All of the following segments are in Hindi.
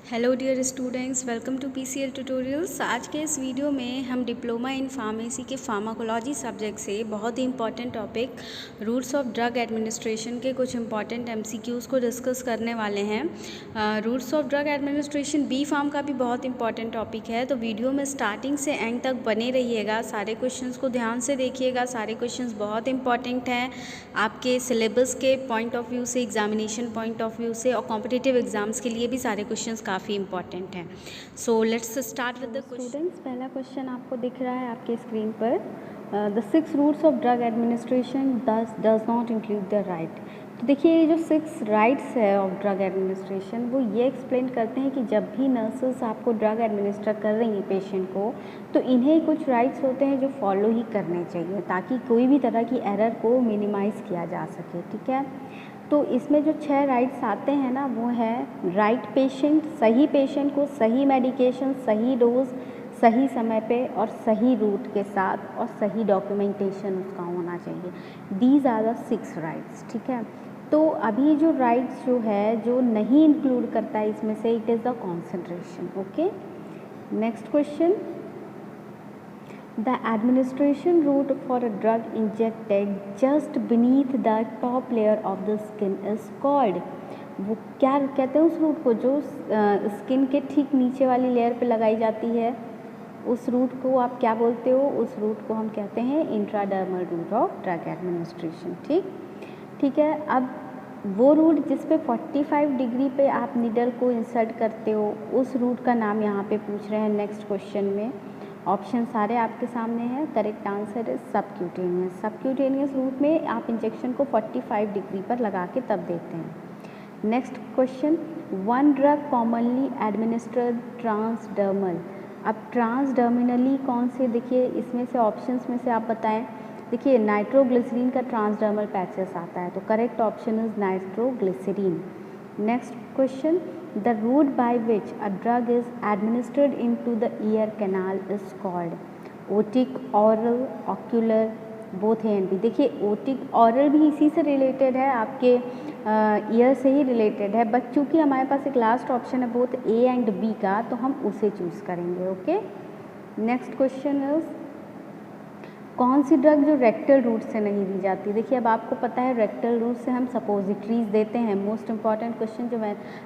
Hello dear students, welcome to PCL tutorials. आज के इस वीडियो में हम डिप्लोमा इन फार्मेसी के फार्माकोलॉजी सब्जेक्ट से बहुत ही important topic routes of drug administration के कुछ इंपॉर्टेंट एमसीक्यूज़ को डिस्कस करने वाले हैं। Routes of drug administration B pharm का भी बहुत इंपॉर्टेंट टॉपिक है, तो वीडियो में स्टार्टिंग से एंड तक बने रहिएगा। सारे क्वेश्चंस को ध्यान से देखिएगा, सारे क्वेश्चंस बहुत इंपॉर्टेंट हैं आपके सिलेबस के पॉइंट ऑफ व्यू से, एग्जामिनेशन पॉइंट ऑफ व्यू से, और कॉम्पिटिटिव एग्जाम्स के लिए भी सारे क्वेश्चंस काफ़ी इंपॉर्टेंट हैं। So let's start with the students, पहला क्वेश्चन आपको दिख रहा है आपके स्क्रीन पर। The 6 routes of drug administration does not include the right. तो देखिए, ये जो 6 राइट्स है ऑफ ड्रग एडमिनिस्ट्रेशन, वो ये एक्सप्लेन करते हैं कि जब भी नर्सेज आपको ड्रग एडमिनिस्टर कर रही हैं पेशेंट को, तो इन्हें कुछ राइट्स होते हैं जो फॉलो ही करने चाहिए ताकि कोई भी तरह की एरर को मिनिमाइज़ किया जा सके। ठीक है, तो इसमें जो 6 राइट्स आते हैं ना, वो है राइट पेशेंट, सही पेशेंट को सही मेडिकेशन, सही डोज, सही समय पे और सही रूट के साथ और सही डॉक्यूमेंटेशन उसका होना चाहिए। These are the 6 rights. ठीक है, तो अभी जो राइट्स जो है जो नहीं इंक्लूड करता है इसमें से, it is the concentration. Okay, next question. The administration route for a drug injected just beneath the top layer of the skin is called। वो क्या कहते हैं उस रूट को जो स्किन के ठीक नीचे वाली लेयर पे लगाई जाती है, उस रूट को आप क्या बोलते हो? उस रूट को हम कहते हैं intradermal root of drug administration. ठीक है, अब वो रूट जिस पे 45 डिग्री पे आप निडल को इंसर्ट करते हो, उस रूट का नाम यहाँ पे पूछ रहे हैं नेक्स्ट क्वेश्चन में। ऑप्शन सारे आपके सामने हैं। करेक्ट आंसर है सबक्यूटेनियस। सबक्यूटेनियस रूट में आप इंजेक्शन को 45 डिग्री पर लगा के तब देते हैं। Next question. One drug commonly administered transdermal. अब ट्रांसडर्मिनली कौन से, देखिए इसमें से ऑप्शंस में से आप बताएं। देखिए, नाइट्रोग्लिसरीन का ट्रांसडर्मल पैचेस आता है, तो correct option is nitroglycerin. Next question. The route by which a drug is administered into the ear canal is called otic, oral, ocular, both A and B। देखिए, otic, oral भी इसी से रिलेटेड है, आपके ईयर से ही रिलेटेड है, बट चूँकि हमारे पास एक लास्ट ऑप्शन है बोथ A एंड B का, तो हम उसे चूज़ करेंगे। ओके, नेक्स्ट क्वेश्चन इज कौन सी ड्रग जो रेक्टल रूट से नहीं दी जाती। देखिए, अब आपको पता है रेक्टल रूट से हम सपोजिटरीज देते हैं। मोस्ट इंपॉर्टेंट क्वेश्चन जो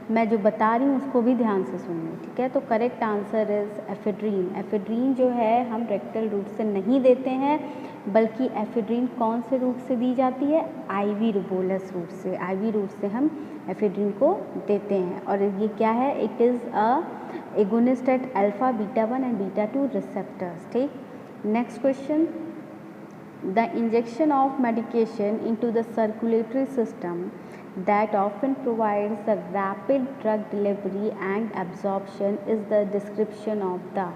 मैं जो बता रही हूँ उसको भी ध्यान से सुनिए। ठीक है, तो correct answer is ephedrine. Ephedrine जो है हम रेक्टल रूट से नहीं देते हैं, बल्कि एफेड्रीन कौन से रूट से दी जाती है? आईवी बोलस रूट से। आईवी रूट से हम एफेड्रीन को देते हैं, और ये क्या है? It is a agonist at alpha, beta 1 and beta 2 receptors. ठीक, next question. The injection of medication into the circulatory system that often provides the rapid drug delivery and absorption is the description of the।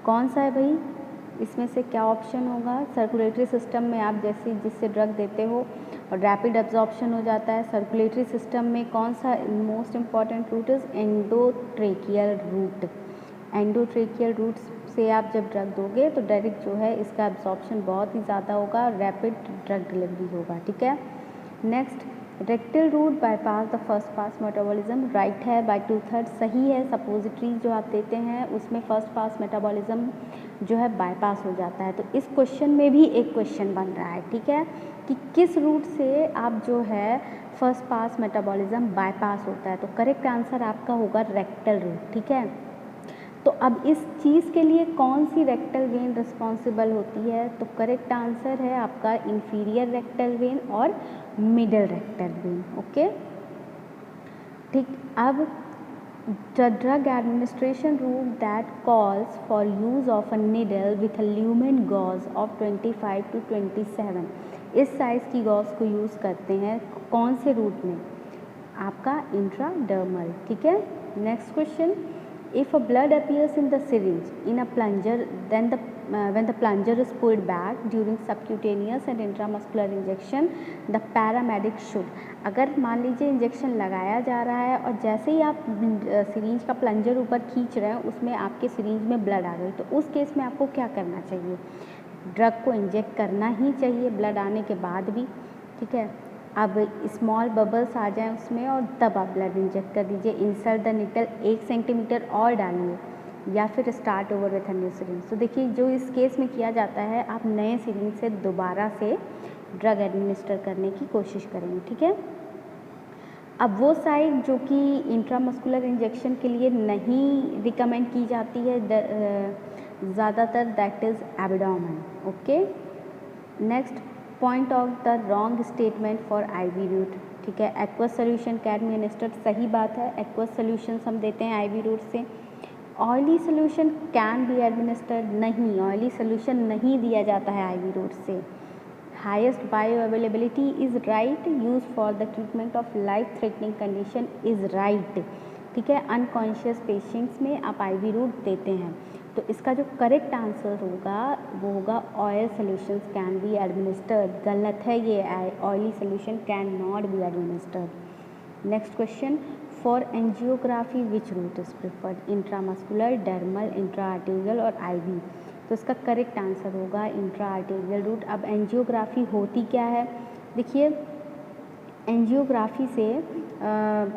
कौन सा है भाई? इसमें से क्या ऑप्शन होगा? सर्कुलेटरी सिस्टम में आप जैसे जिससे ड्रग देते हो और रैपिड एब्जॉर्प्शन हो जाता है, सर्कुलेटरी सिस्टम में कौन सा most important route is endotracheal route. Endotracheal route से आप जब ड्रग दोगे तो डायरेक्ट जो है इसका एब्जॉर्प्शन बहुत ही ज़्यादा होगा और रैपिड ड्रग डिलीवरी होगा। ठीक है, next. Rectal route bypass the first pass metabolism. Right है, बाय 2/3 सही है। सपोजिटरी जो आप देते हैं उसमें फर्स्ट पास मेटाबॉलिज्म जो है बाईपास हो जाता है। तो इस क्वेश्चन में भी एक क्वेश्चन बन रहा है, ठीक है, कि किस रूट से आप जो है फर्स्ट पास मेटाबॉलिज्म बाईपास होता है। तो करेक्ट आंसर आपका होगा रेक्टल रूट। ठीक है, तो अब इस चीज़ के लिए कौन सी रेक्टल वेन रिस्पॉन्सिबल होती है? तो करेक्ट आंसर है आपका इंफीरियर रेक्टल वेन और मिडल रेक्टल वेन। ओके, ठीक। अब the drug administration route that calls for use of a needle with a lumen gauge of 25 to 27, इस साइज़ की गॉज को यूज़ करते हैं कौन से रूट में? आपका इंट्राडर्मल। ठीक है, next question. If a blood appears in the syringe in a plunger, then when the plunger is pulled back during subcutaneous and intramuscular injection, the paramedic should। अगर मान लीजिए इंजेक्शन लगाया जा रहा है और जैसे ही आप सिरिंज का प्लंजर ऊपर खींच रहे हैं उसमें आपके सिरिंज में ब्लड आ गई, तो उस केस में आपको क्या करना चाहिए? ड्रग को इंजेक्ट करना ही चाहिए ब्लड आने के बाद भी। ठीक है, अब स्मॉल बबल्स आ जाएं उसमें और तब आप ब्लड इंजेक्ट कर दीजिए। इंसर्ट द निडल 1 सेंटीमीटर और डालिए या फिर start over with a new syringe. तो देखिए जो इस केस में किया जाता है, आप नए सिरिंज से दोबारा से ड्रग एडमिनिस्टर करने की कोशिश करेंगे, ठीक है। अब वो साइड जो कि इंट्रामस्कुलर इंजेक्शन के लिए नहीं रिकमेंड की जाती है ज़्यादातर, that is abdomen, okay. Next, point of the wrong statement for IV route, ठीक है। Aqueous solution can be administered, सही बात है, एक्वस सोल्यूशन हम देते हैं आईवी रूट से। Oily solution can be administered, नहीं, ऑयली सोल्यूशन नहीं दिया जाता है आईवी रूट से। Highest bio availability is right, use for the treatment of life threatening condition is right, ठीक है। अनकॉन्शियस पेशेंट्स में आप आईवी रूट देते हैं, तो इसका जो करेक्ट आंसर होगा वो होगा oil solutions can be administered. गलत है ये, oily solution can not be administered. Next question, for angiography which route is preferred, intramuscular, dermal, intra arterial और आईवी। तो इसका करेक्ट आंसर होगा इंट्रा आर्टेरियल रूट। अब एंजियोग्राफी होती क्या है, देखिए एंजियोग्राफी से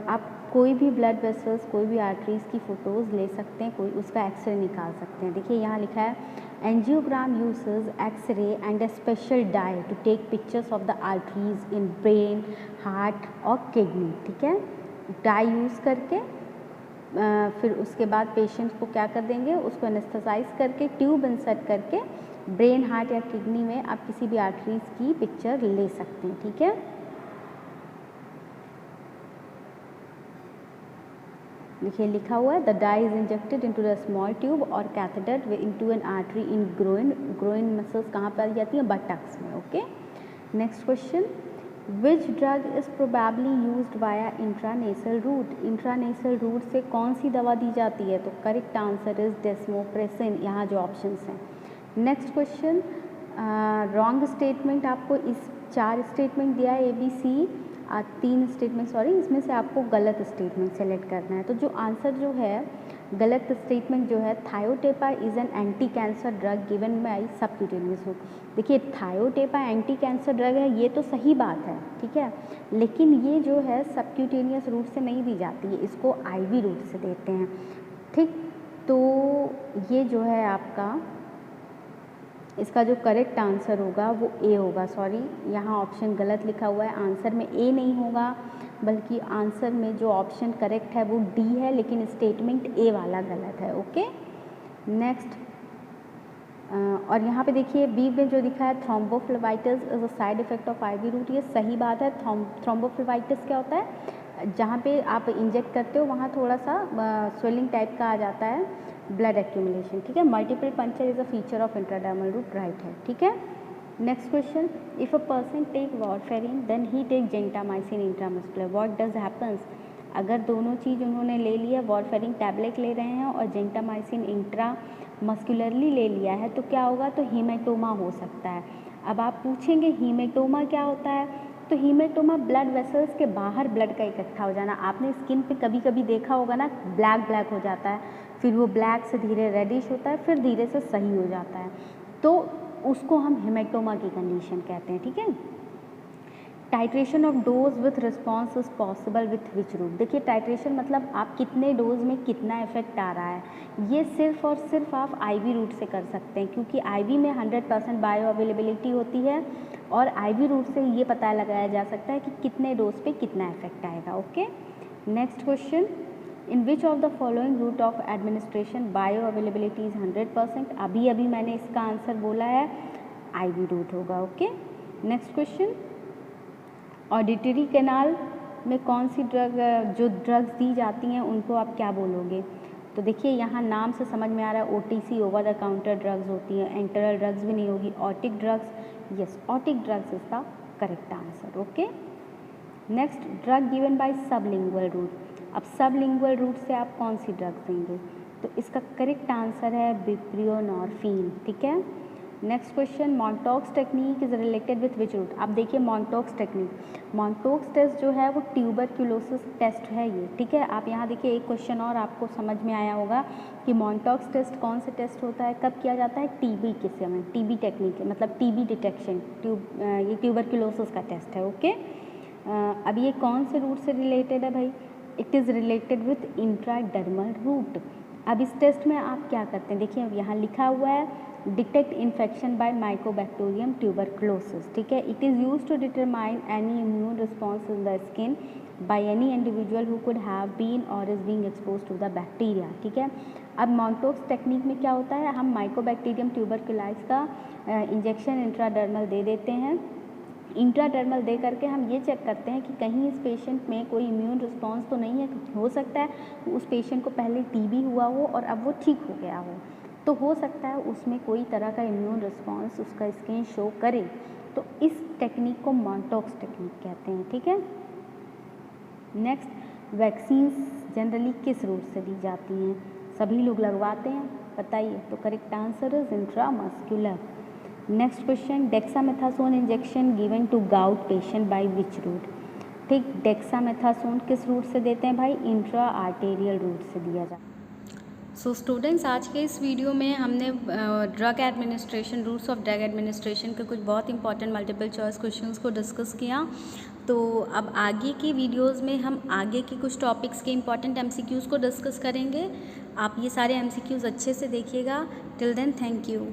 आप कोई भी ब्लड वेसल्स, कोई भी आर्टरीज़ की फ़ोटोज़ ले सकते हैं, कोई उसका एक्सरे निकाल सकते हैं। देखिए यहाँ लिखा है angiogram uses X-ray and a special dye to take pictures of the arteries in brain, heart और किडनी, ठीक है। डाई यूज़ करके फिर उसके बाद पेशेंट को क्या कर देंगे, उसको एनेस्थेसाइज करके ट्यूब इंसर्ट करके ब्रेन, हार्ट या किडनी में आप किसी भी आर्टरीज़ की पिक्चर ले सकते हैं, ठीक है। देखिए लिखा हुआ है the dye is injected into the small tube or catheter into an artery in groin muscles कहाँ पाई जाती है, बटक्स में, okay. Next question, which drug is probably used via intranasal route, intranasal route से कौन सी दवा दी जाती है, तो करेक्ट आंसर इज डेस्मोप्रेसिन, यहाँ जो ऑप्शंस हैं। नेक्स्ट क्वेश्चन, रॉन्ग स्टेटमेंट आपको इस 4 स्टेटमेंट दिया है ABC, 3 स्टेटमेंट, सॉरी, इसमें से आपको गलत स्टेटमेंट सेलेक्ट करना है। तो जो आंसर जो है, गलत स्टेटमेंट जो है, thiotepa is an anti cancer drug given by subcutaneous route. देखिए थायोटेपा एंटी कैंसर ड्रग है, ये तो सही बात है, ठीक है, लेकिन ये जो है सबक्यूटेनियस रूट से नहीं दी जाती है, इसको आईवी रूट से देते हैं, ठीक। तो ये जो है आपका, इसका जो करेक्ट आंसर होगा वो ए होगा। सॉरी, यहाँ ऑप्शन गलत लिखा हुआ है, आंसर में ए नहीं होगा, बल्कि आंसर में जो ऑप्शन करेक्ट है वो डी है, लेकिन स्टेटमेंट ए वाला गलत है, ओके। नेक्स्ट, और यहाँ पे देखिए बी में जो लिखा है thrombophlebitis is a side effect of IV route, ये सही बात है। थ्रोम्बोफ्लेबाइटिस क्या होता है, जहाँ पे आप इंजेक्ट करते हो वहाँ थोड़ा सा स्वेलिंग टाइप का आ जाता है, ब्लड एक्यूमुलेशन, ठीक है। Multiple puncture is a feature of intradermal route, right है, ठीक है। Next question, if a person take warfarin then he take gentamicin intramuscular, what does happens, अगर दोनों चीज़ उन्होंने ले लिया, वॉरफेरिन टैबलेट ले रहे हैं और जेंटामाइसिन इंट्रा मस्कुलरली ले लिया है, तो क्या होगा, तो हीमेटोमा हो सकता है। अब आप पूछेंगे हीमेटोमा क्या होता है, तो हीमेटोमा ब्लड वेसल्स के बाहर ब्लड का इकट्ठा हो जाना। आपने स्किन पे कभी कभी देखा होगा ना, ब्लैक ब्लैक हो जाता है, फिर वो ब्लैक से धीरे रेडिश होता है, फिर धीरे से सही हो जाता है, तो उसको हम हीमेटोमा की कंडीशन कहते हैं, ठीक है। Titration of dose with response is possible with which root, देखिए टाइट्रेशन मतलब आप कितने डोज में कितना इफेक्ट आ रहा है, ये सिर्फ और सिर्फ आप आईवी रूट से कर सकते हैं, क्योंकि आईवी में 100% बायो अवेलेबिलिटी होती है और आईवी रूट से ये पता लगाया जा सकता है कि कितने डोज पे कितना इफेक्ट आएगा, okay. Next question, in which of the following route of administration bio availability is 100%, अभी मैंने इसका आंसर बोला है आईवी रूट होगा, okay. Next question, auditory canal में कौन सी ड्रग, जो ड्रग्स दी जाती हैं उनको आप क्या बोलोगे, तो देखिए यहाँ नाम से समझ में आ रहा है OTC, over the counter drugs होती हैं, एंटरल ड्रग्स भी नहीं होगी, otic drugs, yes otic drugs is the correct answer, okay. Next, drug given by sublingual route, अब सबलिंगुअल रूट से आप कौन सी ड्रग्स देंगे, तो इसका करेक्ट आंसर है बुप्रेनोर्फिन, ठीक है। Next question, Mantoux technique is related with which route, अब देखिए मॉन्टॉक्स टेक्निक, मॉन्टॉक्स टेस्ट जो है वो ट्यूबरक्यूलोसिस टेस्ट है ये, ठीक है। आप यहाँ देखिए एक क्वेश्चन और आपको समझ में आया होगा कि मॉन्टॉक्स टेस्ट कौन से टेस्ट होता है, कब किया जाता है, टीबी के समय, टीबी टेक्निक मतलब टीबी डिटेक्शन, ये ट्यूबरक्यूलोसिस का टेस्ट है, ओके। अब ये कौन से रूट से रिलेटेड है भाई? It is related with intradermal root. अब इस टेस्ट में आप क्या करते हैं, देखिए अब यहाँ लिखा हुआ है detect infection by mycobacterium tuberculosis, ठीक है। It is use to determine any immune response in the skin by any individual who could have been or is being expose to the bacteria, ठीक है। अब मॉन्टोक्स टेक्निक में क्या होता है, हम माइकोबैक्टीरियम ट्यूबरकुलाइस का इंजेक्शन इंट्राडर्मल दे देते हैं। इंट्राडर्मल दे करके हम ये चेक करते हैं कि कहीं इस पेशेंट में कोई इम्यून रिस्पॉन्स तो नहीं है। हो सकता है उस पेशेंट को पहले टीबी हुआ हो और अब वो ठीक हो गया हो, तो हो सकता है उसमें कोई तरह का इम्यून रिस्पॉन्स उसका स्किन शो करे। तो इस टेक्निक को मॉन्टोक्स टेक्निक कहते हैं, ठीक है। नेक्स्ट, वैक्सीन्स जनरली किस रूट से दी जाती हैं? सभी लोग लगवाते हैं, बताइए। तो correct answer is intramuscular. Next question, dexamethasone injection given to gout patient by which route? ठीक, डेक्सामेथासोन किस रूट से देते हैं भाई? इंट्रा आर्टेरियल रूट से दिया जाता है। सो स्टूडेंट्स, आज के इस वीडियो में हमने drug administration, routes of drug administration के कुछ बहुत इंपॉर्टेंट मल्टीपल चॉइस क्वेश्चंस को डिस्कस किया। तो अब आगे की वीडियोस में हम आगे के कुछ टॉपिक्स के इंपॉर्टेंट एमसीक्यूज़ को डिस्कस करेंगे। आप ये सारे एमसीक्यूज़ अच्छे से देखिएगा। Till then, thank you.